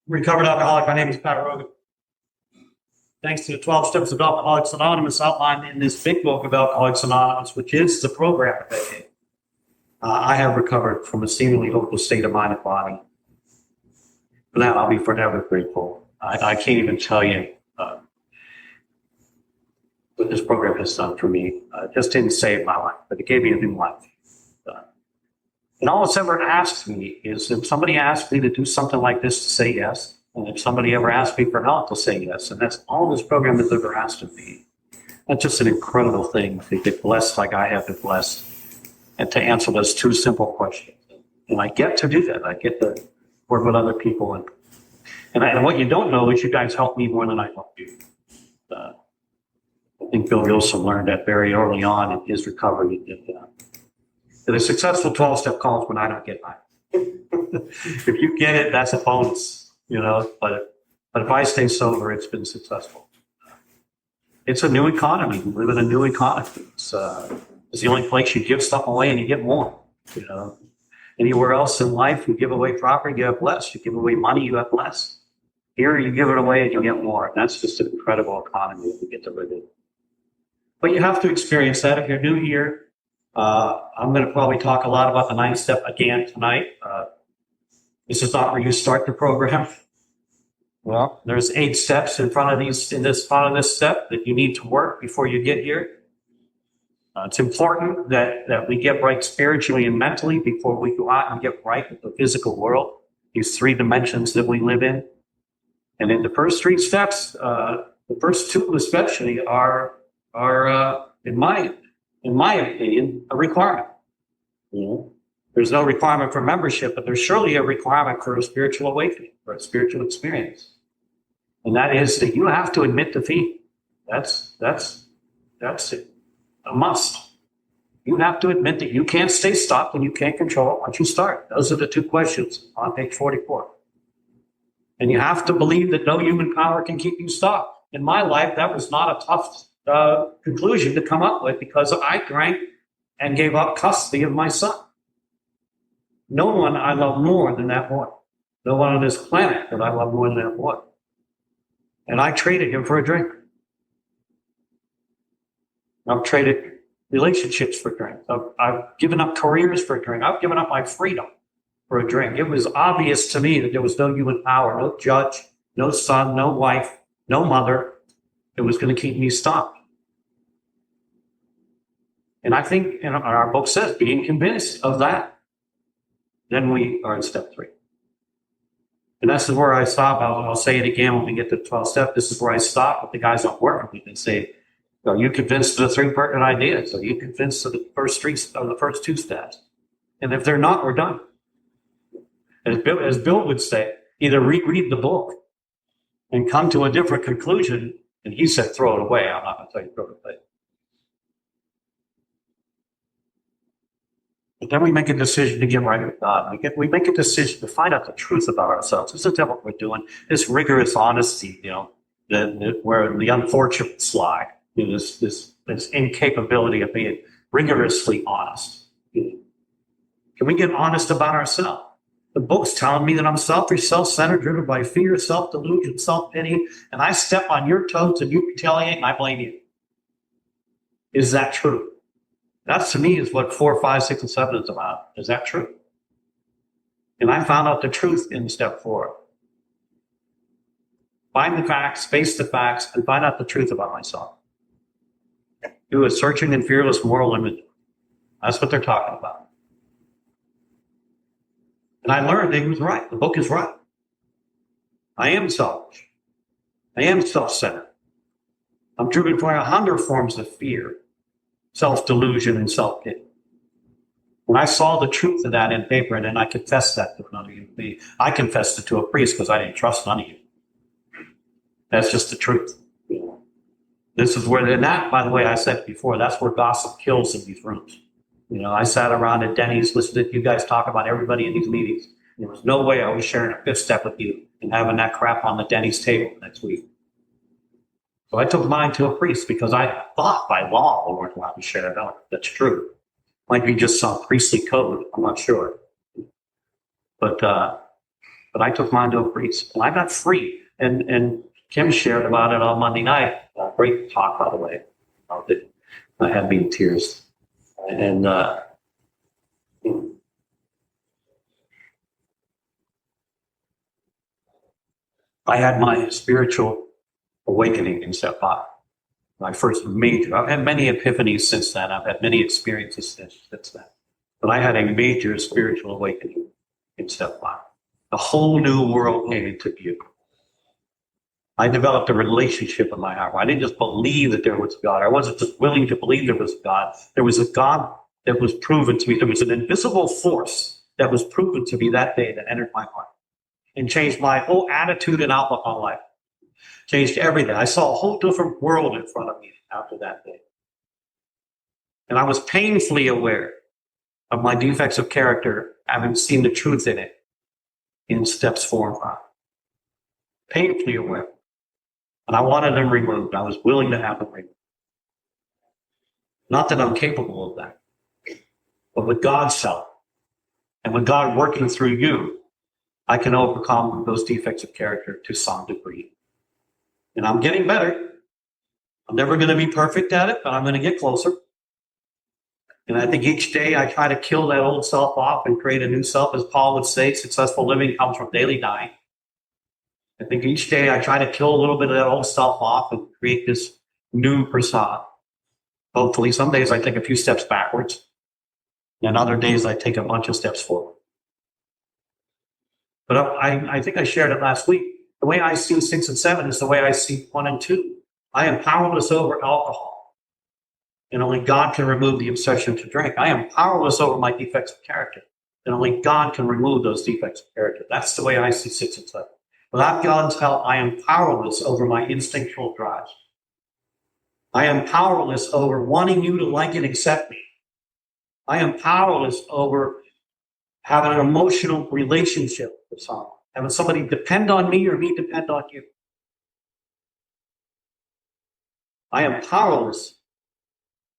Recovered alcoholic. My name is Pat Rogan. Thanks to the 12 Steps of Alcoholics Anonymous outlined in this big book of Alcoholics Anonymous, which is the program of AA, I have recovered from a seemingly hopeless state of mind and body. For that, I'll be forever grateful. I can't even tell you what this program has done for me. It just didn't save my life, but it gave me a new life. And all it's ever asked me is if somebody asked me to do something like this, to say yes. And if somebody ever asked me for help, to say yes. And that's all this program has ever asked of me. That's just an incredible thing to get blessed like I have been blessed and to answer those two simple questions. And I get to do that. I get to work with other people. And what you don't know is you guys help me more than I help you. I think Bill Wilson learned that very early on in his recovery. The successful 12-step calls when I don't get mine. If you get it, that's a bonus, but if I stay sober, it's been successful. It's a new economy. We live in a new economy. It's the only place you give stuff away and you get more, Anywhere else in life, you give away property, you have less. You give away money, you have less. Here, you give it away and you get more. And that's just an incredible economy that we get to live in. But you have to experience that. If you're new here, I'm going to probably talk a lot about the 9th step again tonight. This is not where you start the program. Well, there's 8 steps in front of this step that you need to work before you get here. It's important that we get right spiritually and mentally before we go out and get right with the physical world, these 3 dimensions that we live in. And in the first 3 steps, the first 2 especially are in my opinion, a requirement. There's no requirement for membership, but there's surely a requirement for a spiritual awakening, for a spiritual experience. And that is that you have to admit defeat. That's it. A must. You have to admit that you can't stay stopped and you can't control it once you start. Those are the 2 questions on page 44. And you have to believe that no human power can keep you stopped. In my life, that was not a tough conclusion to come up with because I drank and gave up custody of my son. No one I love more than that boy. No one on this planet that I love more than that boy. And I traded him for a drink. I've traded relationships for drinks. I've given up careers for a drink. I've given up my freedom for a drink. It was obvious to me that there was no human power, no judge, no son, no wife, no mother. It was going to keep me stopped. And I think, our book says, being convinced of that, then we are in step 3. And this is where I stop. I'll say it again when we get to the 12th step. This is where I stop with the guys I'm working with and say, are you convinced of the 3 pertinent ideas? Are you convinced of the first 2 steps? And if they're not, we're done. As Bill would say, either reread the book and come to a different conclusion. And he said, throw it away. I'm not going to tell you to throw it away. But then we make a decision to get right with God. We make a decision to find out the truth about ourselves. This is what we're doing. This rigorous honesty, where the unfortunates lie. This incapability of being rigorously honest. Can we get honest about ourselves? The book's telling me that I'm selfish, self-centered, driven by fear, self-delusion, self-pity, and I step on your toes and you retaliate and I blame you. Is that true? That to me is what 4, 5, 6, and 7 is about. Is that true? And I found out the truth in step 4. Find the facts, face the facts, and find out the truth about myself. Do a searching and fearless moral image. That's what they're talking about. And I learned that he was right. The book is right. I am selfish. I am self-centered. I'm driven by 100 forms of fear, self-delusion, and self-pity. When I saw the truth of that in paper, and then I confessed that to another human being. I confessed it to a priest because I didn't trust none of you. That's just the truth. This is where, and that, by the way, I said it before, that's where gossip kills in these rooms. I sat around at Denny's, listening to you guys talk about everybody in these meetings. There was no way I was sharing a 5th step with you and having that crap on the Denny's table next week. So I took mine to a priest because I thought by law we weren't allowed to share it out. That's true. Might be just some priestly code. I'm not sure. But But I took mine to a priest, and I got free. And Kim shared about it on Monday night. Great talk, by the way. That had me in tears. And I had my spiritual awakening in step 5. My first major. I've had many epiphanies since then. I've had many experiences since then. But I had a major spiritual awakening in step 5. A whole new world came into view. I developed a relationship in my heart. I didn't just believe that there was God. I wasn't just willing to believe there was God. There was a God that was proven to me. There was an invisible force that was proven to me that day that entered my heart and changed my whole attitude and outlook on life. Changed everything. I saw a whole different world in front of me after that day. And I was painfully aware of my defects of character, having seen the truth in it in steps 4 and 5. Painfully aware. And I wanted them removed. I was willing to have them removed. Not that I'm capable of that, but with God's help and with God working through you, I can overcome those defects of character to some degree. And I'm getting better. I'm never going to be perfect at it, but I'm going to get closer. And I think each day I try to kill that old self off and create a new self. As Paul would say, successful living comes from daily dying. I think each day I try to kill a little bit of that old self off and create this new persona. Hopefully, some days I take a few steps backwards, and other days I take a bunch of steps forward. But I think I shared it last week. The way I see 6 and 7 is the way I see 1 and 2. I am powerless over alcohol, and only God can remove the obsession to drink. I am powerless over my defects of character, and only God can remove those defects of character. That's the way I see 6 and 7. Without God's help, I am powerless over my instinctual drives. I am powerless over wanting you to like and accept me. I am powerless over having an emotional relationship with someone, having somebody depend on me or me depend on you. I am powerless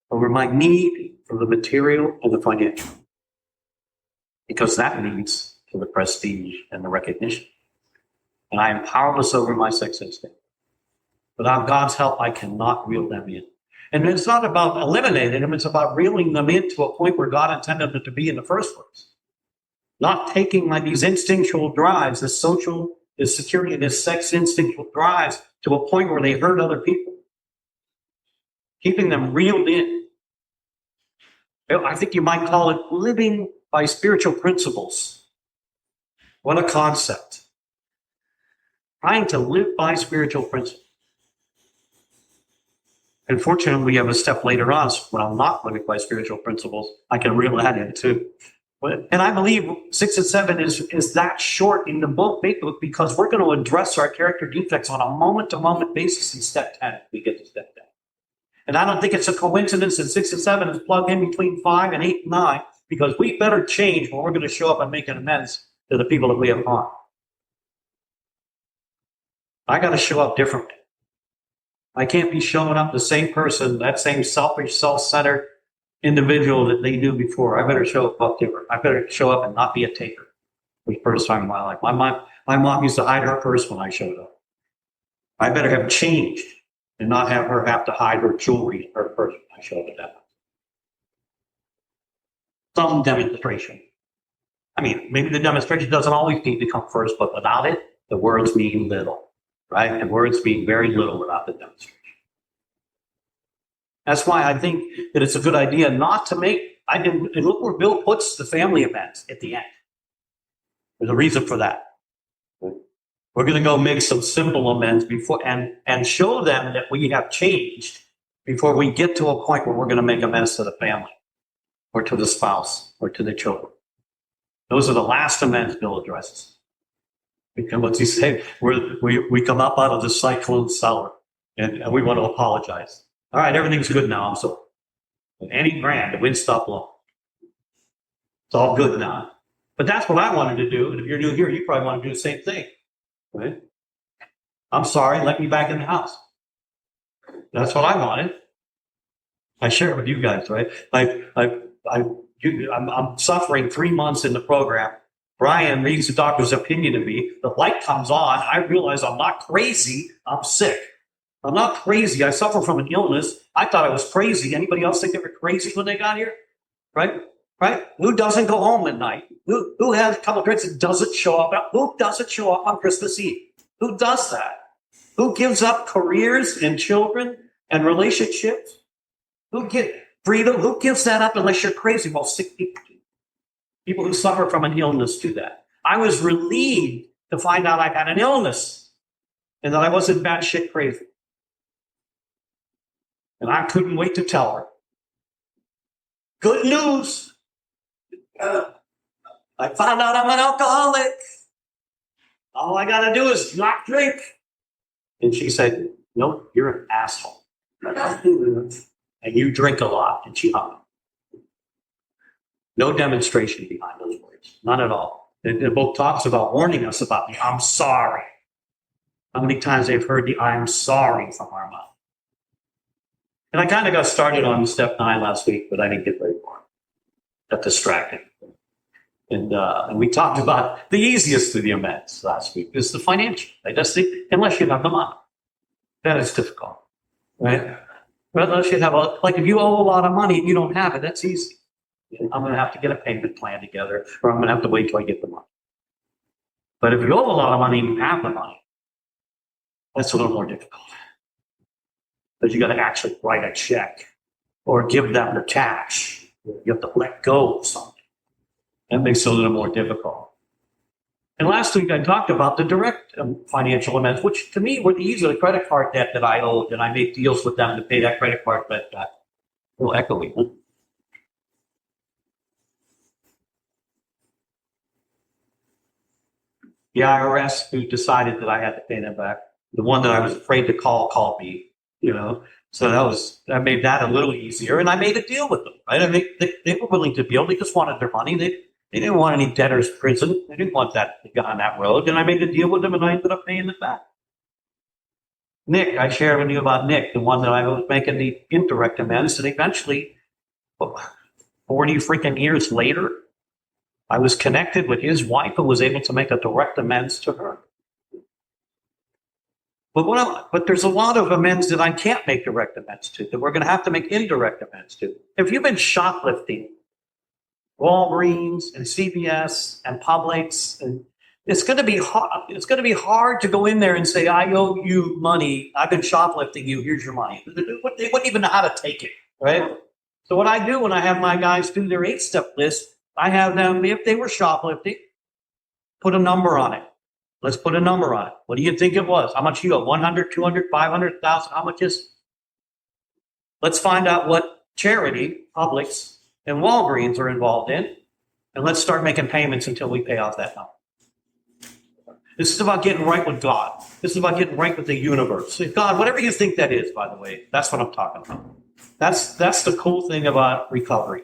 over my need for the material and the financial, because that leads to the prestige and the recognition. And I am powerless over my sex instinct. Without God's help, I cannot reel them in. And it's not about eliminating them, it's about reeling them in to a point where God intended them to be in the first place. Not taking these instinctual drives, this social, this security, this sex instinctual drives to a point where they hurt other people. Keeping them reeled in. I think you might call it living by spiritual principles. What a concept. Trying to live by spiritual principles. And fortunately, we have a step later on, so when I'm not living by spiritual principles, I can reel that in too. And I believe 6 and 7 is that short in the book because we're going to address our character defects on a moment-to-moment basis in step 10 if we get to step 10. And I don't think it's a coincidence that 6 and 7 is plugged in between 5 and 8 and 9, because we better change when we're going to show up and make an amends to the people that we have harmed. I got to show up differently. I can't be showing up the same person, that same selfish, self-centered individual that they knew before. I better show up different. I better show up and not be a taker for the first time in my life. My mom used to hide her purse when I showed up. I better have changed and not have her have to hide her jewelry in her purse when I showed up. Some demonstration. I mean, maybe the demonstration doesn't always need to come first, but without it, the words mean little. Right? And words mean very little without the demonstration. That's why I think that it's a good idea not to make, and look where Bill puts the family events at the end. There's a reason for that. We're going to go make some simple amends before and show them that we have changed before we get to a point where we're going to make amends to the family or to the spouse or to the children. Those are the last amends Bill addresses. Because what's he say? We come up out of the cyclone cellar and we want to apologize. All right, everything's good now. I'm sorry. Annie Grant, the wind stopped blowing. It's all good now. But that's what I wanted to do. And if you're new here, you probably want to do the same thing. Right? I'm sorry, let me back in the house. That's what I wanted. I share it with you guys, right? I'm suffering 3 months in the program. Brian reads the doctor's opinion of me. The light comes on. I realize I'm not crazy. I'm sick. I'm not crazy. I suffer from an illness. I thought I was crazy. Anybody else think they were crazy when they got here? Right? Right? Who doesn't go home at night? Who has a couple of drinks and doesn't show up? Who doesn't show up on Christmas Eve? Who does that? Who gives up careers and children and relationships? Who get freedom? Who gives that up unless you're crazy? Well, sick people do. People who suffer from an illness do that. I was relieved to find out I had an illness and that I wasn't batshit crazy. And I couldn't wait to tell her. Good news. I found out I'm an alcoholic. All I got to do is not drink. And she said, no, you're an asshole. And you drink a lot. And she hung up. No demonstration behind those words. None at all. The book talks about warning us about the I'm sorry. How many times they've heard the I'm sorry from our mouth? And I kind of got started on step 9 last week, but I didn't get very far. Got distracted. And we talked about the easiest of the amends last week is the financial. Unless you have the money. That is difficult. Right? But unless you have like if you owe a lot of money and you don't have it, that's easy. I'm going to have to get a payment plan together, or I'm going to have to wait till I get the money. But if you owe a lot of money and you have the money, that's a little more difficult. Because you got to actually write a check or give them the cash. You have to let go of something. That makes it a little more difficult. And last week I talked about the direct financial amends, which to me were the easy credit card debt that I owed, and I made deals with them to pay that credit card debt back. A little echoey, huh? The IRS, who decided that I had to pay them back, the one that I was afraid to called me, So that made that a little easier, and I made a deal with them. Right? I mean, they were willing to deal. They just wanted their money. They didn't want any debtor's prison. They didn't want that to go on that road. And I made a deal with them, and I ended up paying it back. Nick, I shared with you about Nick, the one that I was making the indirect amends, and eventually, 40 freaking years later, I was connected with his wife and was able to make a direct amends to her. But there's a lot of amends that I can't make direct amends to, that we're going to have to make indirect amends to. If you've been shoplifting, Walgreens and CVS and Publix, and it's going to be hard. It's going to be hard to go in there and say, "I owe you money. I've been shoplifting you. Here's your money." They wouldn't even know how to take it, right? So what I do when I have my guys do their 8-step list, I have them, if they were shoplifting, put a number on it. Let's put a number on it. What do you think it was? How much you owe? 100, 200, 500,000? How much is it? Let's find out what charity, Publix, and Walgreens are involved in, and let's start making payments until we pay off that number. This is about getting right with God. This is about getting right with the universe. God, whatever you think that is, by the way, that's what I'm talking about. That's the cool thing about recovery.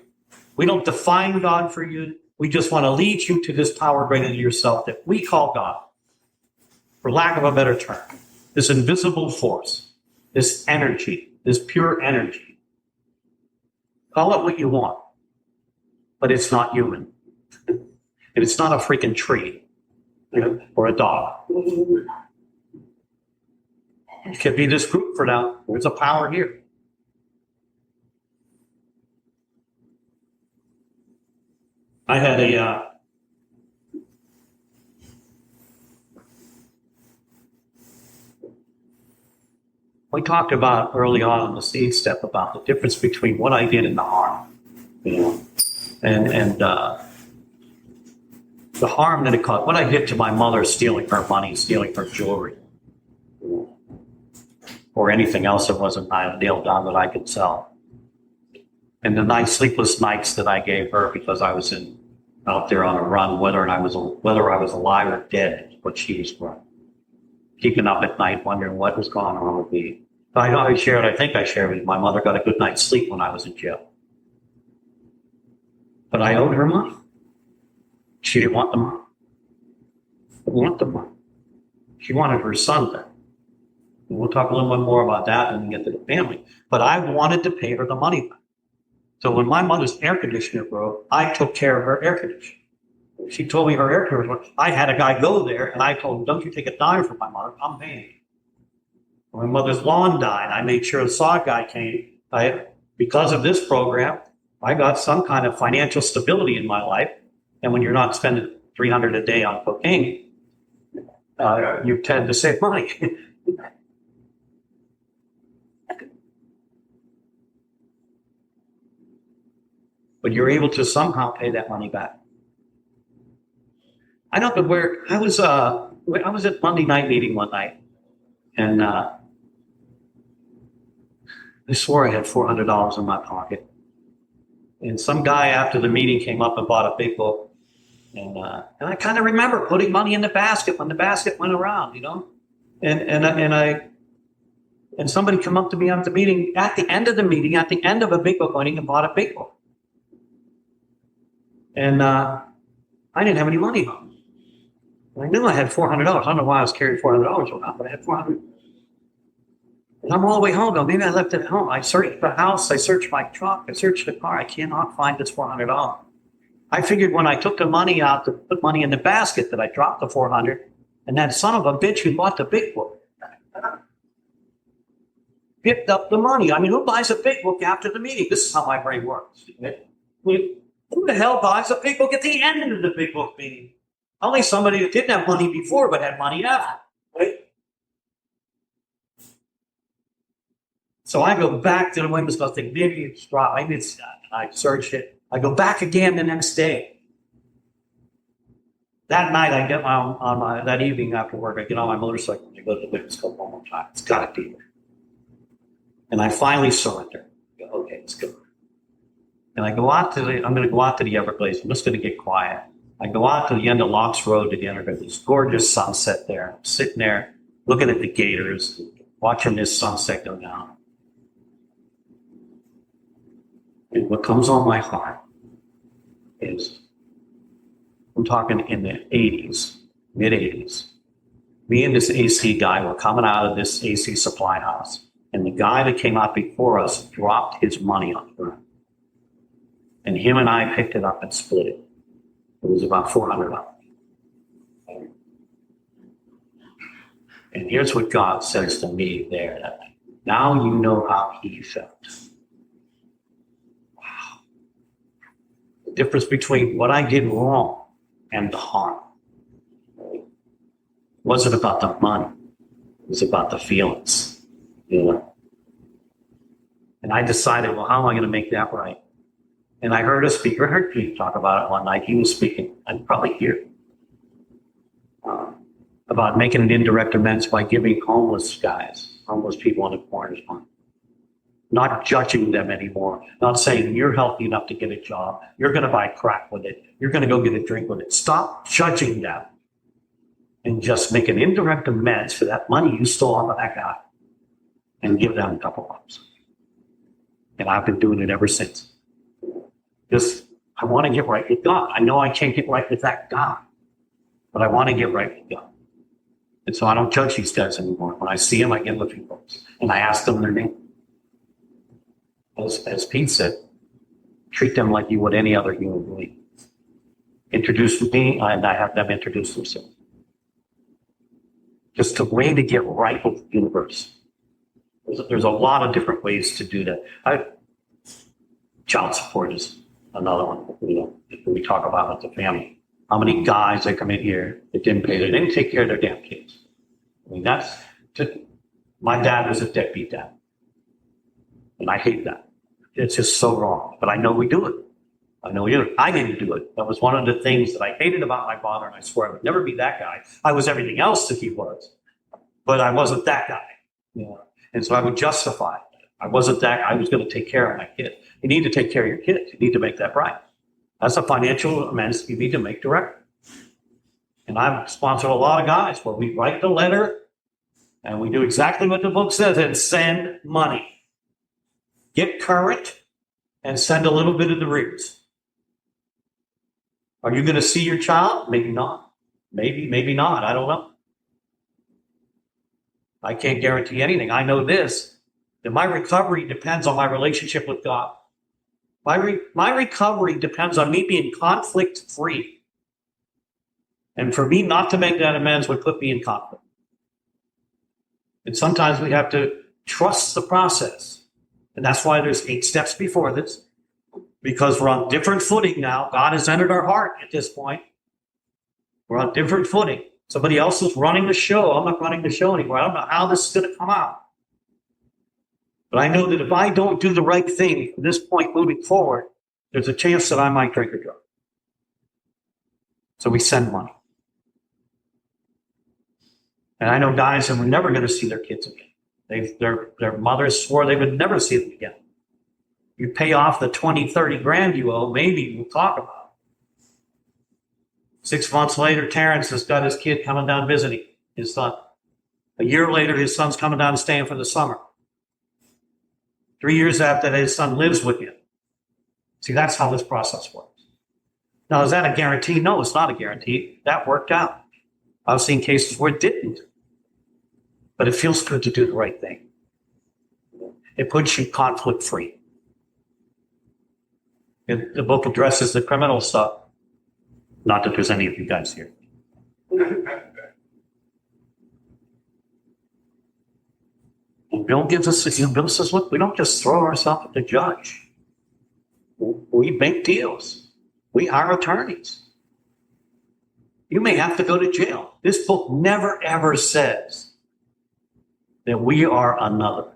We don't define God for you. We just want to lead you to this power greater than yourself that we call God, for lack of a better term. This invisible force, this energy, this pure energy. Call it what you want, but it's not human. And it's not a freaking tree, or a dog. It could be this group for now. There's a power here. I had we talked about early on in the seed step about the difference between what I did and the harm, and the harm that it caused, what I did to my mother, stealing her money, stealing her jewelry, or anything else that wasn't nailed down that I could sell. And the night sleepless nights that I gave her because I was out there on a run, whether I was alive or dead, what she was running. Keeping up at night, wondering what was going on with me. I think I shared with you, my mother got a good night's sleep when I was in jail. But I owed her money. She didn't want the money. Didn't want the money. She wanted her son then. And we'll talk a little bit more about that when we get to the family. But I wanted to pay her the money back. So when my mother's air conditioner broke, I took care of her air conditioner. She told me her hair care was, I had a guy go there and I told him, don't you take a dime from my mother, I'm paying. When my mother's lawn died, I made sure the saw guy came. Because of this program, I got some kind of financial stability in my life. And when you're not spending $300 a day on cocaine, you tend to save money. But you're able to somehow pay that money back. I don't know where I was at Monday night meeting one night, and I swore I had $400 in my pocket. And some guy after the meeting came up and bought a big book. And I kind of remember putting money in the basket when the basket went around, you know. And somebody come up to me at the meeting, at the end of a big book meeting, and bought a big book. And I didn't have any money on me. I knew I had $400. I don't know why I was carrying $400 around, but I had $400. And I'm all the way home. Though. Maybe I left it at home. I searched the house. I searched my truck. I searched the car. I cannot find this $400. I figured when I took the money out to put money in the basket that I dropped the $400, and that son of a bitch who bought the big book picked up the money. I mean, who buys a big book after the meeting? This is how my brain works. Who the hell buys a big book at the end of the big book meeting? Only somebody who didn't have money before but had money after, right? So I go back to the women's club, think maybe it's dropped, maybe it's, I searched it. I go back again the next day. That night, I get that evening after work, I get on my motorcycle and I go to the women's club one more time. It's got to be there. And I finally surrender. I go, okay, let's go. And I'm going to go out to the Everglades. I'm just going to get quiet. I go out to the end of Locks Road to the Everglades. This gorgeous sunset there. I'm sitting there looking at the gators, watching this sunset go down. And what comes on my heart is, I'm talking in the 80s, mid-80s. Me and this AC guy were coming out of this AC supply house. And the guy that came out before us dropped his money on the ground. And him and I picked it up and split it. It was about $400. And here's what God says to me there that night. Now you know how he felt. Wow. The difference between what I did wrong and the harm. It wasn't about the money. It was about the feelings. You know? And I decided, well, how am I going to make that right? And I heard a speaker, heard Pete talk about it one night. He was speaking, I'd probably hear, about making an indirect amends by giving homeless people on the corners money. Not judging them anymore. Not saying you're healthy enough to get a job. You're going to buy crack with it. You're going to go get a drink with it. Stop judging them and just make an indirect amends for that money you stole off of that guy and give them a couple bucks. And I've been doing it ever since. Because I want to get right with God. I know I can't get right with that guy, but I want to get right with God. And so I don't judge these guys anymore. When I see them, I give them a few bucks. And I ask them their name. As Pete said, treat them like you would any other human being. Introduce me, and I have them introduce themselves. Just a way to get right with the universe. There's a lot of different ways to do that. Child support is another one, you know, we talk about with the family. How many guys that come in here that didn't pay, they didn't take care of their damn kids. I mean, my dad was a deadbeat dad. And I hate that. It's just so wrong. But I know we do it. I know we do it. I didn't do it. That was one of the things that I hated about my father, and I swear I would never be that guy. I was everything else that he was, but I wasn't that guy. You know? And so I would justify it. I wasn't that. I was going to take care of my kid. You need to take care of your kids. You need to make that right. That's a financial amends you need to make direct. And I've sponsored a lot of guys where we write the letter and we do exactly what the book says and send money. Get current and send a little bit of the rears. Are you going to see your child? Maybe not. Maybe not. I don't know. I can't guarantee anything. I know this, that my recovery depends on my relationship with God. My recovery depends on me being conflict-free. And for me not to make that amends would put me in conflict. And sometimes we have to trust the process. And that's why there's 8 steps before this, because we're on different footing now. God has entered our heart at this point. We're on different footing. Somebody else is running the show. I'm not running the show anymore. I don't know how this is going to come out. But I know that if I don't do the right thing from this point moving forward, there's a chance that I might drink a drug. So we send money. And I know guys that were never going to see their kids again. Their mothers swore they would never see them again. You pay off the 20, 30 grand you owe, maybe we'll talk about it. 6 months later, Terrence has got his kid coming down visiting his son. A year later, his son's coming down staying for the summer. 3 years after that, his son lives with him. See, that's how this process works. Now, is that a guarantee? No, it's not a guarantee. That worked out. I've seen cases where it didn't. But it feels good to do the right thing. It puts you conflict free. The book addresses the criminal stuff. Not that there's any of you guys here. And Bill says, look, we don't just throw ourselves at the judge. We make deals. We hire attorneys. You may have to go to jail. This book never, ever says that we are another.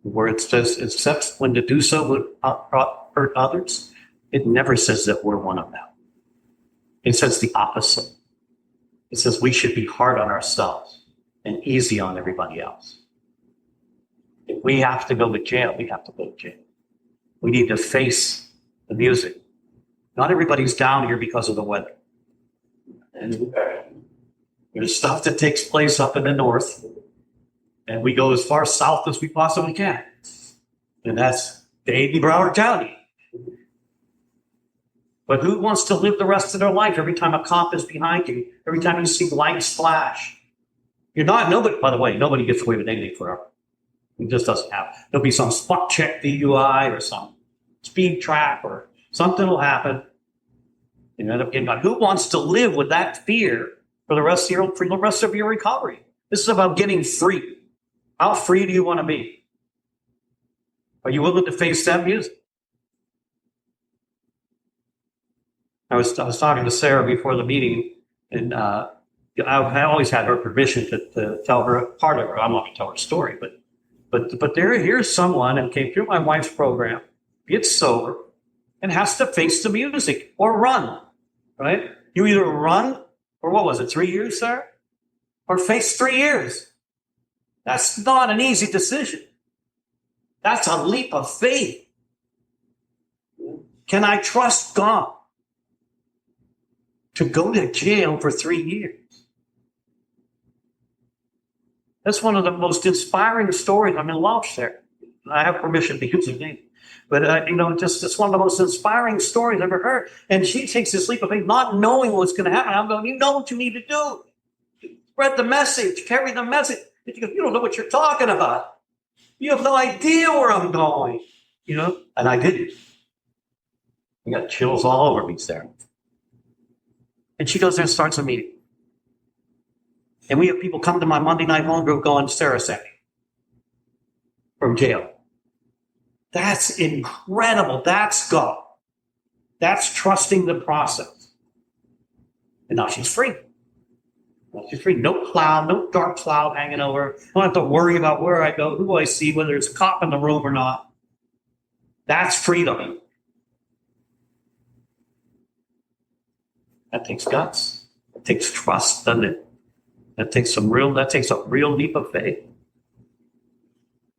Where it says, except when to do so would hurt others, it never says that we're one of them. It says the opposite. It says we should be hard on ourselves and easy on everybody else. If we have to go to jail, we have to go to jail. We need to face the music. Not everybody's down here because of the weather. And there's stuff that takes place up in the north, and we go as far south as we possibly can. And that's Dade and Broward County. But who wants to live the rest of their life every time a cop is behind you, every time you see lights flash? Nobody, by the way, nobody gets away with anything forever. It just doesn't happen. There'll be some spot check DUI or some speed trap or something will happen. You end up getting caught. Who wants to live with that fear for the rest of your recovery? This is about getting free. How free do you want to be? Are you willing to face that music? I was talking to Sarah before the meeting, and I always had her permission to tell her part of her. I'm not going to tell her story, but here's someone who came through my wife's program, gets sober, and has to face the music or run. Right? You either run, or what was it, 3 years, Sarah? Or face 3 years. That's not an easy decision. That's a leap of faith. Can I trust God to go to jail for 3 years? That's one of the most inspiring stories. I'm in love, Sarah. I have permission to use her name. But, it's one of the most inspiring stories I've ever heard. And she takes this leap of faith, not knowing what's going to happen. I'm going, you know what you need to do. Spread the message, carry the message. And she goes, you don't know what you're talking about. You have no idea where I'm going. And I didn't. I got chills all over me, Sarah. And she goes there and starts a meeting. And we have people come to my Monday night home group going, Sarah sent me from jail. That's incredible. That's God. That's trusting the process. And now she's free. No cloud, no dark cloud hanging over her. I don't have to worry about where I go, who I see, whether there's a cop in the room or not. That's freedom. That takes guts. It takes trust, doesn't it? That takes a real leap of faith.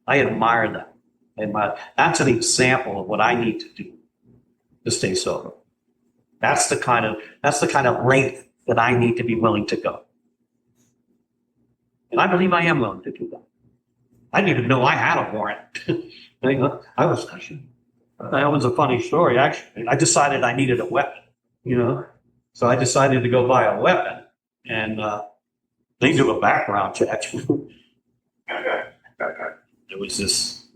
I admire that. That's an example of what I need to do to stay sober. That's the kind of length that I need to be willing to go. And I believe I am willing to do that. I didn't even know I had a warrant. That was a funny story, actually. I decided I needed a weapon, So I decided to go buy a weapon. And they do a background check. There was this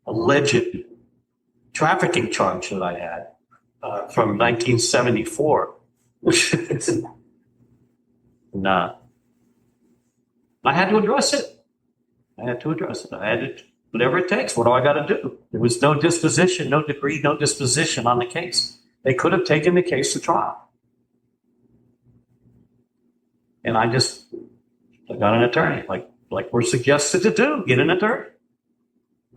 alleged trafficking charge that I had from 1974 No, I had to address it. I had to address it. I had to, whatever it takes. What do I got to do? There was no disposition, no degree, no disposition on the case. They could have taken the case to trial. And I got an attorney, like we're suggested to do, get an attorney.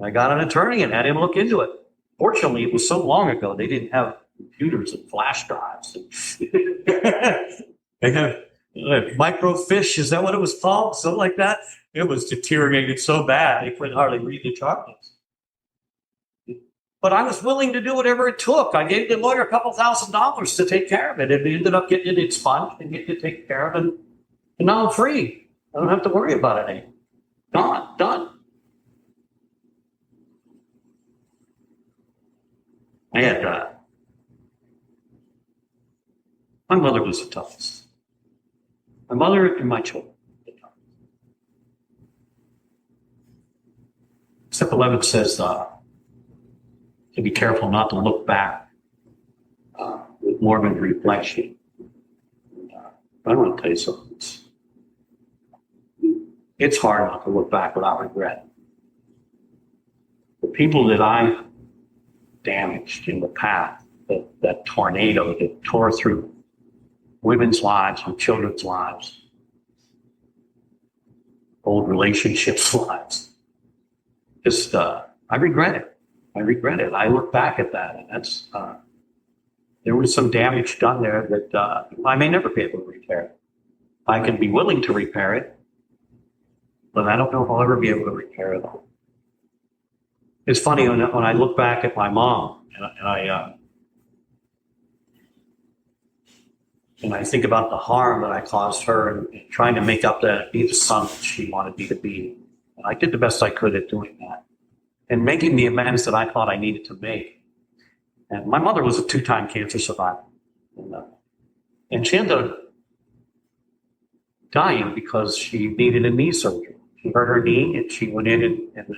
I got an attorney and had him look into it. Fortunately, it was so long ago, they didn't have computers and flash drives. They have microfiche, is that what it was called? Something like that. It was deteriorated so bad, they couldn't hardly read the charges. But I was willing to do whatever it took. I gave the lawyer a couple $1,000s to take care of it. And we ended up getting it expunged and getting it taken care of. And now I'm free. I don't have to worry about it anymore. Gone, done. I had, my mother was the toughest. My mother and my children. Step 11 says to be careful not to look back with morbid reflection. I want to tell you something. It's hard not to look back without regret. The people that I damaged in the past, that tornado that tore through women's lives and children's lives, old relationships' lives, just, I regret it. I regret it. I look back at that, and that's, there was some damage done there that I may never be able to repair. I can be willing to repair it, but I don't know if I'll ever be able to repair it. It's funny when I look back at my mom and I think about the harm that I caused her and trying to make up that be the son that she wanted me to be. I did the best I could at doing that and making the amends that I thought I needed to make. And my mother was a 2-time cancer survivor. And she ended up dying because she needed a knee surgery. She hurt her knee and she went in and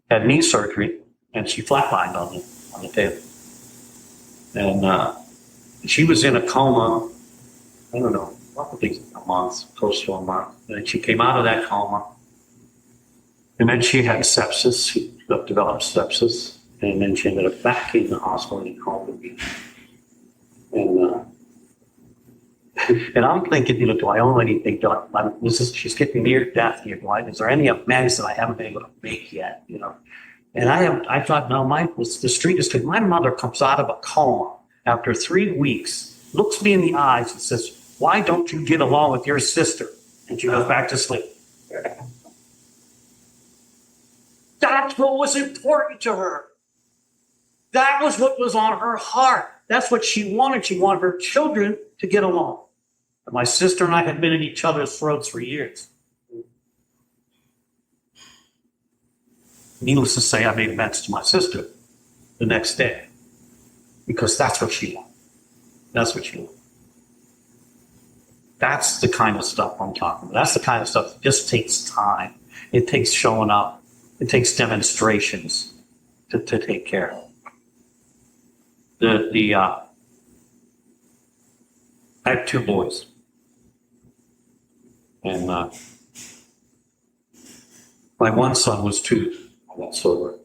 had knee surgery, and she flatlined on the table. And she was in a coma, I don't know, probably a month, close to a month. And she came out of that coma. And then she had sepsis. She developed sepsis. And then she ended up back in the hospital in coma again. And I'm thinking, do I owe anything? She's getting near death here. Is there any amends that I haven't been able to make yet? And I thought, no, the street is good. My mother comes out of a coma after 3 weeks, looks me in the eyes and says, "Why don't you get along with your sister?" And she goes back to sleep. That's what was important to her. That was what was on her heart. That's what she wanted. She wanted her children to get along. And my sister and I had been in each other's throats for years. Needless to say, I made amends to my sister the next day because that's what she wanted. That's what she wanted. That's the kind of stuff I'm talking about. That's the kind of stuff that just takes time. It takes showing up. It takes demonstrations to take care of. I have 2 boys. And my one son was 2. I got sober.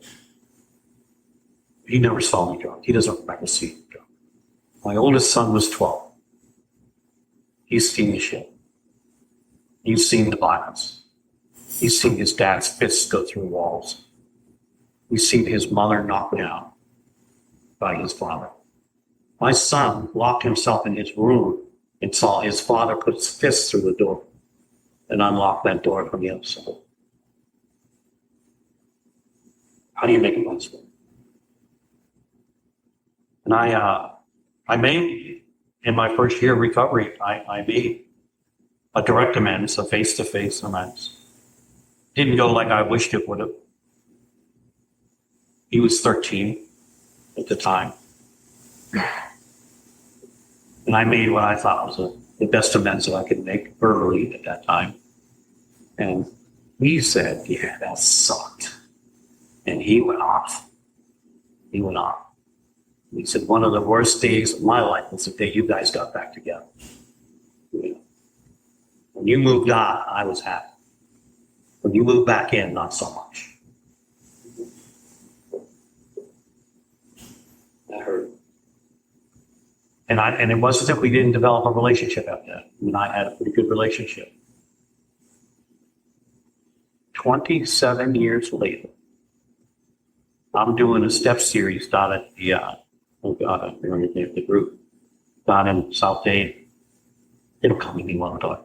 He never saw me drunk. He doesn't remember seeing me drunk. My oldest son was 12. He's seen the shit. He's seen the violence. He's seen his dad's fists go through walls. He's seen his mother knocked down by his father. My son locked himself in his room and saw his father put his fist through the door and unlock that door from the outside. How do you make amends with it? And I made, in my first year of recovery, I made a direct amends, a face-to-face amends. Didn't go like I wished it would have. He was 13 at the time. And I made what I thought was the best amends that I could make verbally at that time. And he said, "Yeah, that sucked." And he went off. He went off. He said, one of the worst days of my life was the day you guys got back together. You know, when you moved on, I was happy. When you moved back in, not so much. That hurt. And it wasn't that we didn't develop a relationship after that. You and I had a pretty good relationship. 27 years later, I'm doing a step series down at the, the group down in South Dade. It'll come to me one time.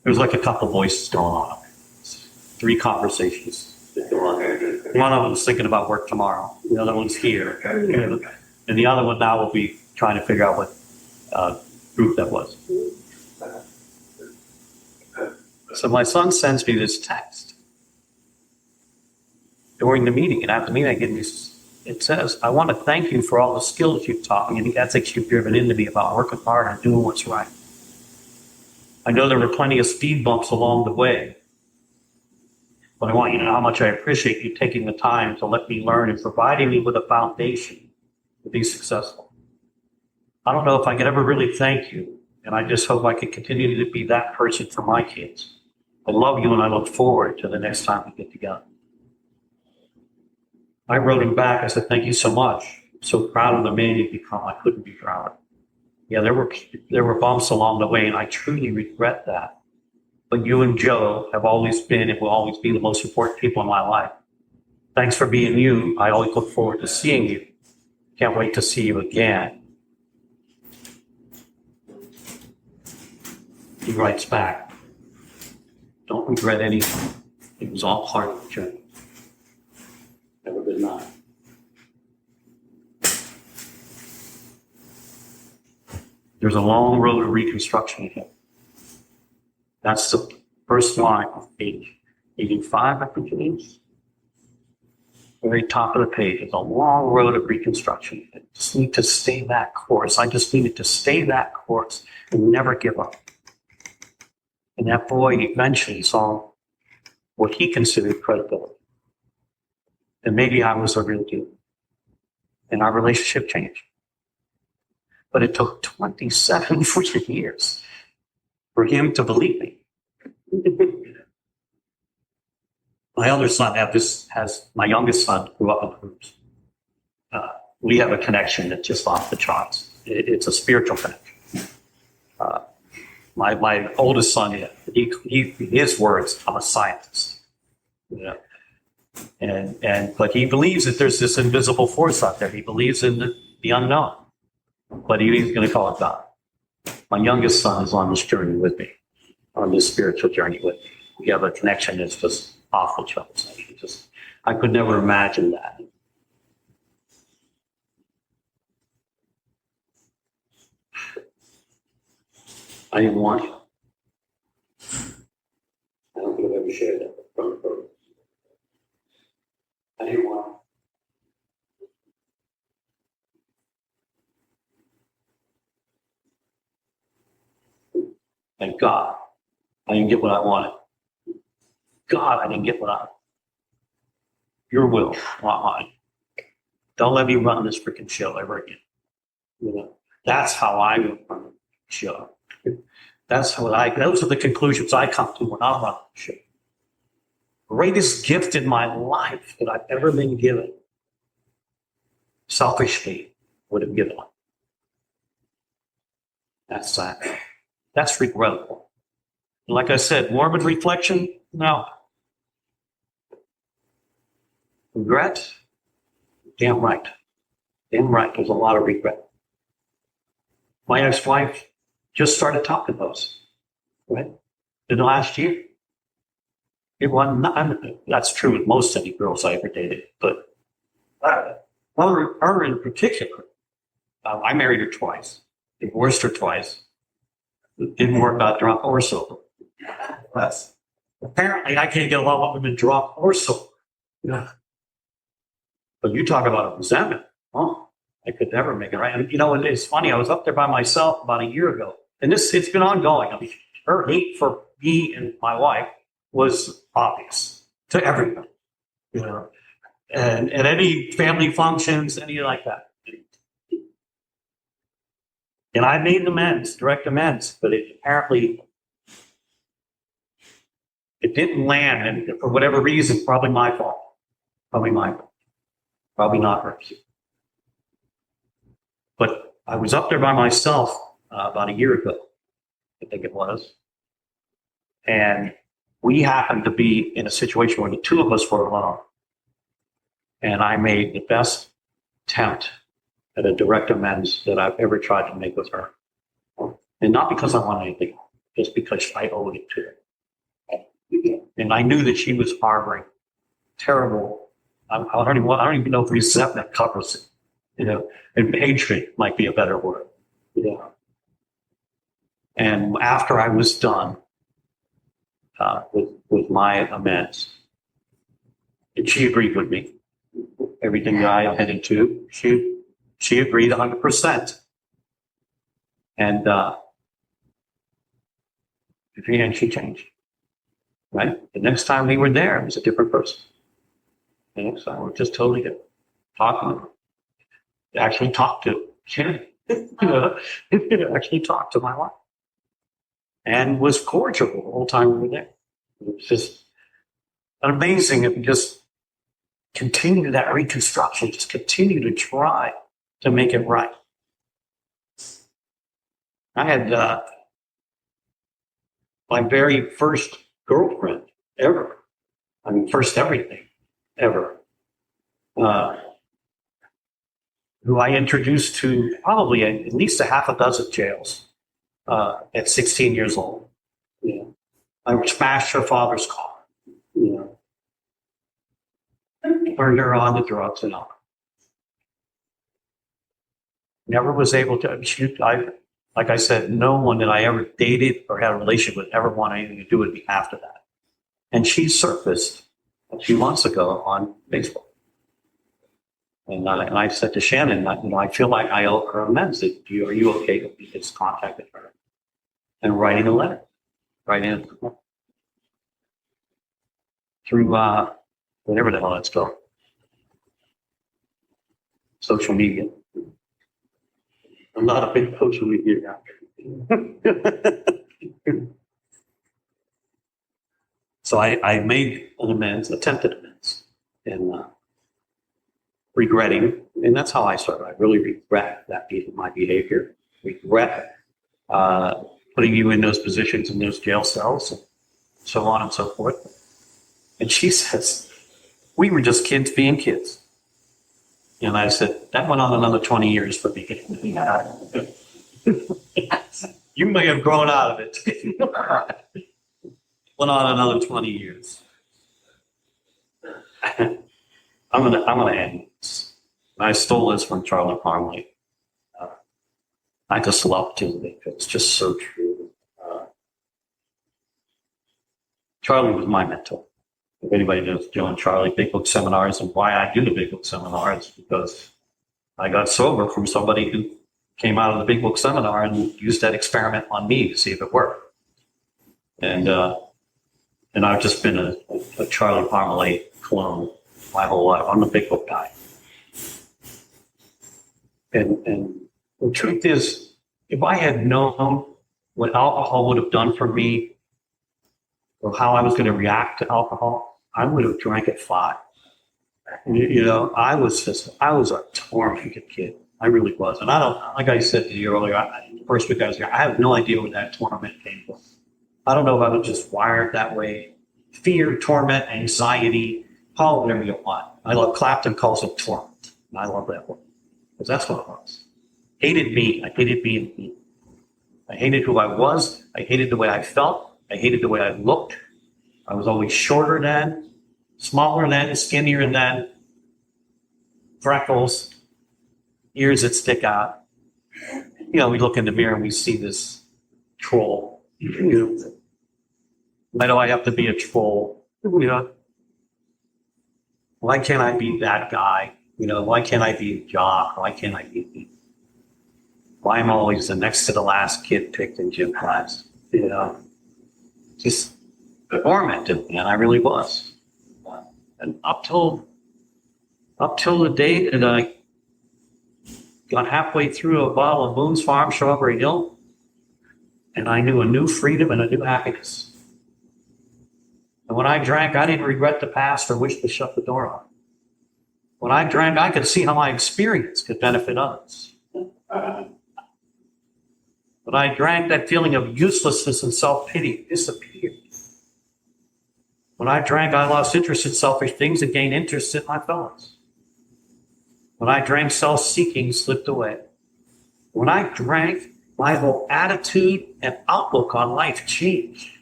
There's like a couple of voices going on. 3 conversations that go on. One of them is thinking about work tomorrow. The other one's here. And the other one now will be trying to figure out what group that was. So my son sends me this text during the meeting. And after the meeting, I get this. It says, I want to thank you for all the skills you've taught me and the ethics you've driven into me about working hard and doing what's right. I know there were plenty of speed bumps along the way, but I want you to know how much I appreciate you taking the time to let me learn and providing me with a foundation to be successful. I don't know if I could ever really thank you, and I just hope I can continue to be that person for my kids. I love you, and I look forward to the next time we get together. I wrote him back. I said, thank you so much. I'm so proud of the man you've become. I couldn't be prouder. Yeah, there were bumps along the way, and I truly regret that. But you and Joe have always been and will always be the most important people in my life. Thanks for being you. I always look forward to seeing you. Can't wait to see you again. He writes back, don't regret anything. It was all part of the journey. Never been mine. There's a long road of reconstruction ahead. That's the first line of page 85, I think it is. Very top of the page. It's a long road of reconstruction. I just need to stay that course. I just needed to stay that course and never give up. And that boy eventually saw what he considered credibility. And maybe I was a real deal. And our relationship changed. But it took 27 freaking years for him to believe me. My other son my youngest son grew up in groups. We have a connection that's just off the charts. It's a spiritual connection. My oldest son, his words, I'm a scientist. You know? But he believes that there's this invisible force out there. He believes in the unknown. But he's going to call it God. My youngest son is on this journey with me, on this spiritual journey with me. We have a connection that's just off the charts. I could never imagine that. I didn't want you. I don't think I've ever shared that from the program. I didn't want you. Thank God, I didn't get what I wanted. God, I didn't get what I wanted. Your will, not mine. Don't let me run this freaking show ever again. You know, that's how I run the show. Those are the conclusions I come to when I'm running the show. Greatest gift in my life that I've ever been given, selfishly would have given. That's that. That's regrettable. Like I said, morbid reflection, no. Regret? Damn right. Damn right, there's a lot of regret. My ex-wife just started talking to us, right? In the last year. It wasn't, that's true with most any girls I ever dated, but her in particular, I married her twice, divorced her twice. It didn't work out drunk or sober. Yes. Apparently, I can't get along with women drunk or sober. Yeah. But you talk about a resentment. Oh, I could never make it right. And you know, it's funny. I was up there by myself about a year ago, and it's been ongoing. I mean, her hate for me and my wife was obvious to everyone. You know, and at any family functions, any like that. And I made amends, direct amends, but it apparently it didn't land, and for whatever reason, probably my fault. Probably my fault. Probably not hers. But I was up there by myself about a year ago, I think it was, and we happened to be in a situation where the two of us were alone, and I made the best attempt at a direct amends that I've ever tried to make with her, and not because I wanted anything, just because I owed it to her. And I knew that she was harboring terrible, I don't even know if resentment covers it, and hatred might be a better word. And after I was done with my amends, and she agreed with me, everything that I headed to, she agreed 100%. And she changed. Right? The next time we were there, it was a different person. The next time, we're just totally different. Actually talked to Karen. Actually talked to my wife. And was cordial the whole time we were there. It was just amazing if we just continue that reconstruction, just continue to try to make it right. I had my very first girlfriend ever. I mean, first everything ever. Who I introduced to probably at least a half a dozen jails at 16 years old. I smashed her father's car. Turned her on to drugs and all. Never was able to. Like I said, no one that I ever dated or had a relationship with ever wanted anything to do with me after that. And she surfaced a few months ago on Facebook. And I said to Shannon, I feel like I owe her amends. Are you okay if we just contacted her? And writing a letter. Writing through whatever the hell that's called. Social media. I'm not a big social media guy. So I made an amends, attempted amends, and regretting, and that's how I started. I really regret my behavior, regret putting you in those positions in those jail cells, and so on and so forth. And she says, we were just kids being kids. And I said, that went on another 20 years for me. You may have grown out of it. Went on another 20 years. I'm gonna end this. I stole this from Charlie Parmalee. I just love doing it. It's just so true. Charlie was my mentor. If anybody knows Joe and Charlie, Big Book Seminars, and why I do the Big Book Seminars, because I got sober from somebody who came out of the Big Book Seminar and used that experiment on me to see if it worked. And I've just been a Charlie Parmalee clone my whole life. I'm a Big Book guy. And the truth is, if I had known what alcohol would have done for me, or how I was going to react to alcohol, I would have drank at 5. I was a tormented kid. I really was. And I don't, like I said to you earlier, the first week I was here, I have no idea where that torment came from. I don't know if I was just wired that way. Fear, torment, anxiety, call it whatever you want. I love Clapton calls it torment. And I love that word. Because that's what it was. Hated me. I hated being me. I hated who I was. I hated the way I felt. I hated the way I looked. I was always shorter than, smaller than, skinnier than, freckles, ears that stick out. We look in the mirror and we see this troll. Why do I have to be a troll? Why can't I be that guy? Why can't I be a jock? Why can't I be? Why am I always the next to the last kid picked in gym class? Just tormented, and I really was. And up till the day that I got halfway through a bottle of Boone's Farm Strawberry Hill, and I knew a new freedom and a new happiness. And when I drank, I didn't regret the past or wish to shut the door on. When I drank, I could see how my experience could benefit others. When I drank, that feeling of uselessness and self-pity disappeared. When I drank, I lost interest in selfish things and gained interest in my fellows. When I drank, self-seeking slipped away. When I drank, my whole attitude and outlook on life changed.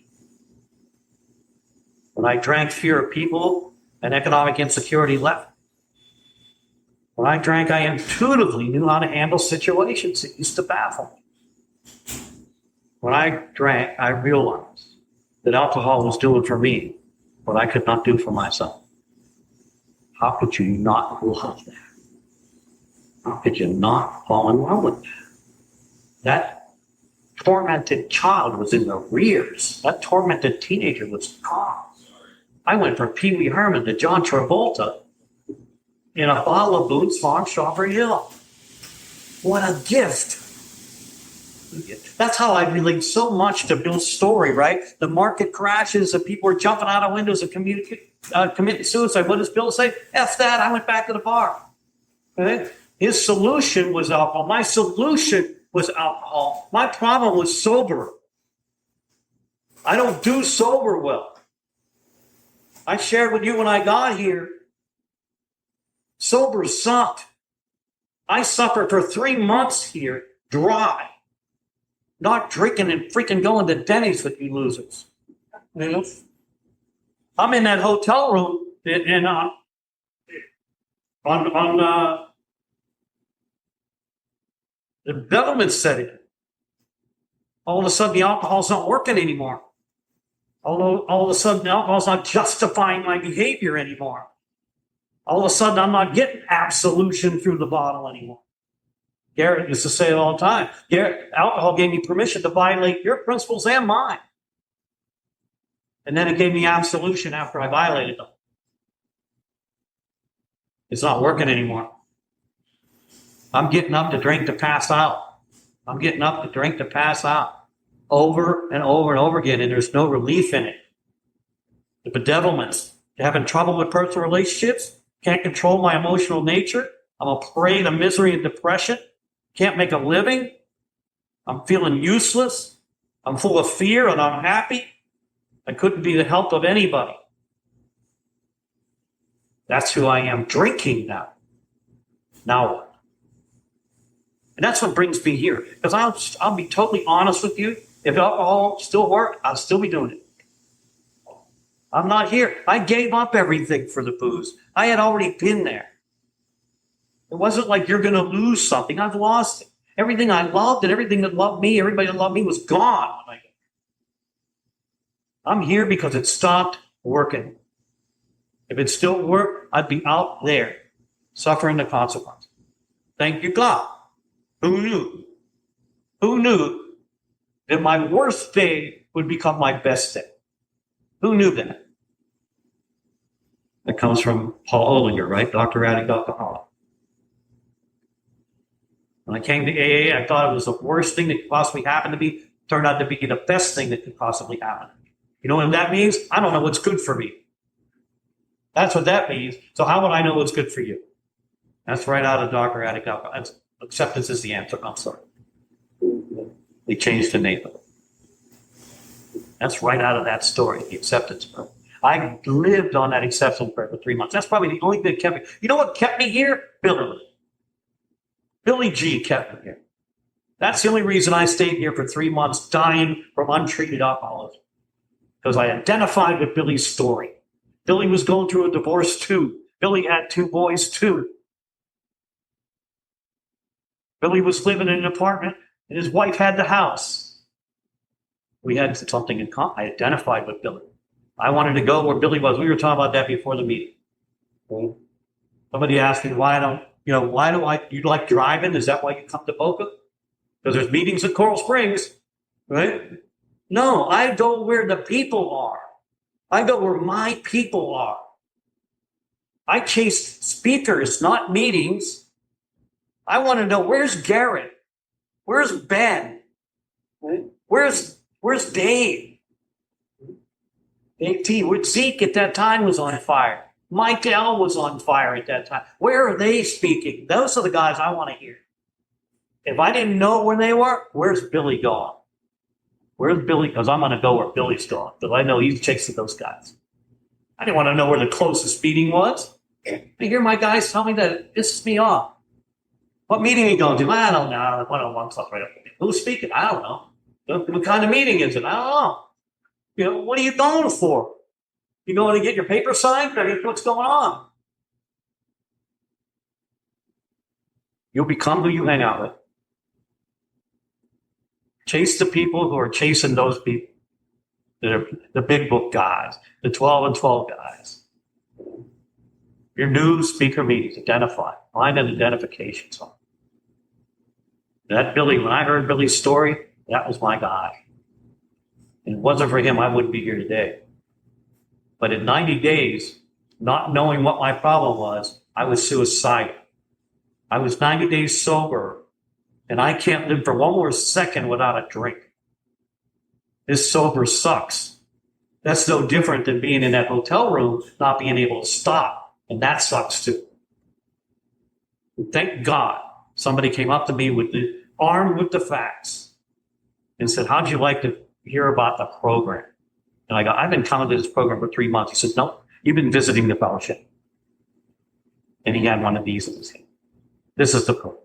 When I drank, fear of people and economic insecurity left. When I drank, I intuitively knew how to handle situations that used to baffle me. When I drank, I realized that alcohol was doing for me what I could not do for myself. How could you not love that? How could you not fall in love with that? That tormented child was in the rears. That tormented teenager was gone. I went from Pee Wee Herman to John Travolta in a bottle of Boone's Farm Strawberry Hill. What a gift. That's how I relate so much to Bill's story, right? The market crashes and people are jumping out of windows and committing suicide. What does Bill say? F that, I went back to the bar. Okay? His solution was alcohol. My solution was alcohol. My problem was sober. I don't do sober well. I shared with you when I got here, sober sucked. I suffered for 3 months here, dry. Not drinking and freaking going to Denny's with you losers. You know? I'm in that hotel room on the development setting. All of a sudden, the alcohol's not working anymore. All of a sudden, the alcohol's not justifying my behavior anymore. All of a sudden, I'm not getting absolution through the bottle anymore. Garrett used to say it all the time. Alcohol gave me permission to violate your principles and mine. And then it gave me absolution after I violated them. It's not working anymore. I'm getting up to drink to pass out. I'm getting up to drink to pass out. Over and over and over again, and there's no relief in it. The bedevilments, having trouble with personal relationships, can't control my emotional nature. I'm a prey to misery and depression. Can't make a living. I'm feeling useless. I'm full of fear and unhappy. I couldn't be the help of anybody. That's who I am drinking now. Now what? And that's what brings me here. Because I'll be totally honest with you. If alcohol still worked, I'll still be doing it. I'm not here. I gave up everything for the booze. I had already been there. It wasn't like you're going to lose something. I've lost it. Everything I loved and everything that loved me, everybody that loved me was gone. I'm here because it stopped working. If it still worked, I'd be out there suffering the consequences. Thank you, God. Who knew? Who knew that my worst day would become my best day? Who knew that? That comes from Paul Olinger, right? Dr. Addict Alcoholic. When I came to AA, I thought it was the worst thing that could possibly happen to me. Turned out to be the best thing that could possibly happen. You know what that means? I don't know what's good for me. That's what that means. So how would I know what's good for you? That's right out of Dr. Addict Alcoholic. Acceptance is the answer. I'm sorry. They changed the name of it. That's right out of that story, the acceptance prayer. I lived on that acceptance prayer for 3 months. That's probably the only thing that kept me. You know what kept me here? Billy. Billy G kept me here. That's the only reason I stayed here for 3 months, dying from untreated alcoholism. Because I identified with Billy's story. Billy was going through a divorce too. Billy had 2 boys too. Billy was living in an apartment and his wife had the house. We had something in common. I identified with Billy. I wanted to go where Billy was. We were talking about that before the meeting. Somebody asked me, you like driving? Is that why you come to Boca? Because there's meetings in Coral Springs, right? No, I go where the people are. I go where my people are. I chase speakers, not meetings. I want to know, where's Garrett? Where's Ben? Where's Dave? Dave T. With Zeke at that time was on fire. Mike L was on fire at that time. Where are they speaking? Those are the guys I want to hear. If I didn't know where they were, where's Billy going? Where's Billy? Because I'm going to go where Billy's going. Because I know he's chasing those guys. I didn't want to know where the closest meeting was. I hear my guys tell me that it pisses me off. What meeting are you going to? I don't know. One-on-one stuff right up. Who's speaking? I don't know. What kind of meeting is it? I don't know. You know, what are you going for? You going to get your paper signed? What's going on? You'll become who you hang out with. Chase the people who are chasing those people. They're the big book guys, the 12 and 12 guys. Your new speaker meetings, identify. Find an identification song. That Billy, when I heard Billy's story, that was my guy. And it wasn't for him, I wouldn't be here today. But in 90 days, not knowing what my problem was, I was suicidal. I was 90 days sober, and I can't live for one more second without a drink. This sober sucks. That's no different than being in that hotel room, not being able to stop. And that sucks too. Thank God somebody came up to me armed with the facts and said, how'd you like to hear about the program? And I go, I've been coming to this program for 3 months. He said, no, you've been visiting the fellowship. And he had one of these in his hand. This is the program.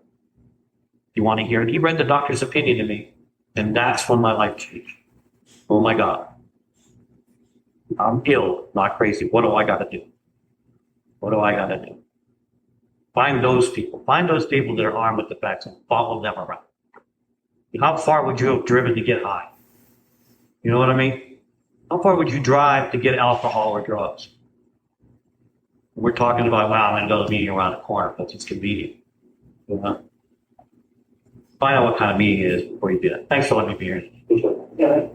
You want to hear it? He read the doctor's opinion to me. And that's when my life changed. Oh my God. I'm ill, not crazy. What do I got to do? What do I got to do? Find those people. Find those people that are armed with the facts and follow them around. How far would you have driven to get high? You know what I mean? How far would you drive to get alcohol or drugs? We're talking about, wow, I'm going to go to the meeting around the corner because it's convenient. You know? Find out what kind of meeting it is before you do that. Thanks for letting me be here. Yeah.